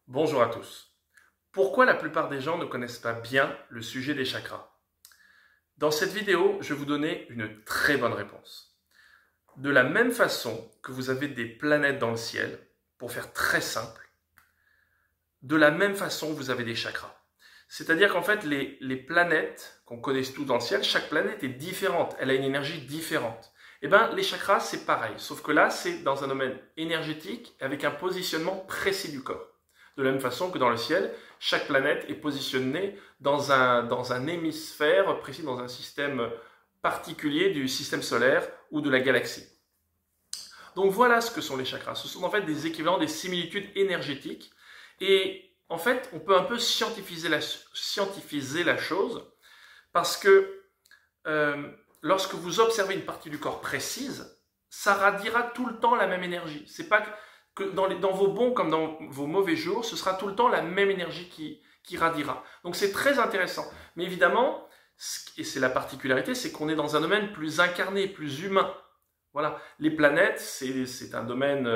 Bonjour à tous. Pourquoi la plupart des gens ne connaissent pas bien le sujet des chakras? Dans cette vidéo, je vais vous donner une très bonne réponse. De la même façon que vous avez des planètes dans le ciel, pour faire très simple, de la même façon vous avez des chakras. C'est-à-dire qu'en fait, les planètes qu'on connaît tous dans le ciel, chaque planète est différente, elle a une énergie différente. Eh bien, les chakras, c'est pareil, sauf que là, c'est dans un domaine énergétique avec un positionnement précis du corps. De la même façon que dans le ciel, chaque planète est positionnée dans un hémisphère précis, dans un système particulier du système solaire ou de la galaxie. Donc voilà ce que sont les chakras. Ce sont en fait des équivalents, des similitudes énergétiques. Et en fait, on peut un peu scientifiser la chose parce que lorsque vous observez une partie du corps précise, ça radiera tout le temps la même énergie. C'est pas que dans vos bons comme dans vos mauvais jours, ce sera tout le temps la même énergie qui radiera. Donc c'est très intéressant. Mais évidemment, et c'est la particularité, c'est qu'on est dans un domaine plus incarné, plus humain. Voilà. Les planètes, c'est un domaine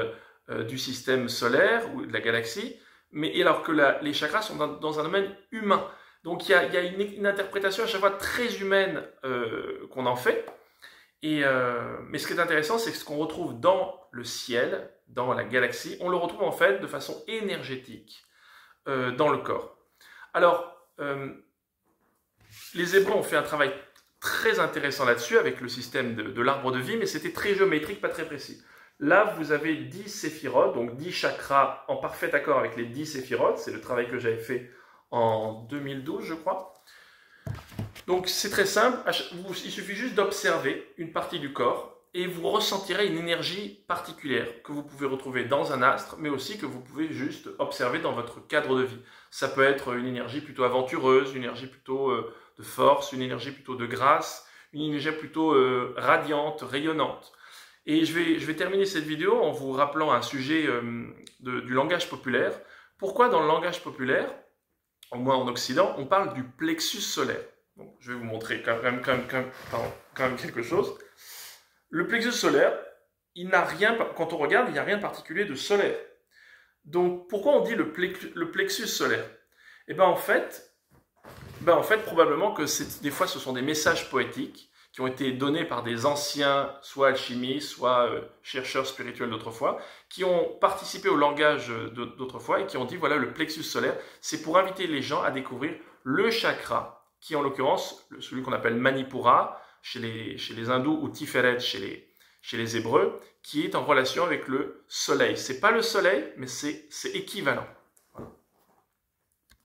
du système solaire ou de la galaxie, mais alors que les chakras sont dans un domaine humain. Donc il y a une interprétation à chaque fois très humaine qu'on en fait. Mais ce qui est intéressant, c'est que ce qu'on retrouve dans le ciel, dans la galaxie, on le retrouve en fait de façon énergétique dans le corps. Alors, les Hébreux ont fait un travail très intéressant là-dessus avec le système de l'arbre de vie, mais c'était très géométrique, pas très précis. Là, vous avez 10 séphirotes, donc 10 chakras en parfait accord avec les 10 séphirotes. C'est le travail que j'avais fait en 2012, je crois. Donc c'est très simple, il suffit juste d'observer une partie du corps et vous ressentirez une énergie particulière que vous pouvez retrouver dans un astre, mais aussi que vous pouvez juste observer dans votre cadre de vie. Ça peut être une énergie plutôt aventureuse, une énergie plutôt de force, une énergie plutôt de grâce, une énergie plutôt radiante, rayonnante. Et je vais terminer cette vidéo en vous rappelant un sujet du langage populaire. Pourquoi dans le langage populaire, au moins en Occident, on parle du plexus solaire? Donc, je vais vous montrer quand même quelque chose. Le plexus solaire, il n'a rien, quand on regarde, il n'y a rien de particulier de solaire. Donc, pourquoi on dit le plexus solaire? Eh bien, en fait, probablement que des fois, ce sont des messages poétiques qui ont été donnés par des anciens, soit alchimistes, soit chercheurs spirituels d'autrefois, qui ont participé au langage d'autrefois et qui ont dit, voilà, le plexus solaire, c'est pour inviter les gens à découvrir le chakra, qui est en l'occurrence celui qu'on appelle Manipura chez les hindous ou Tiferet chez les hébreux, qui est en relation avec le soleil. C'est pas le soleil, mais c'est équivalent.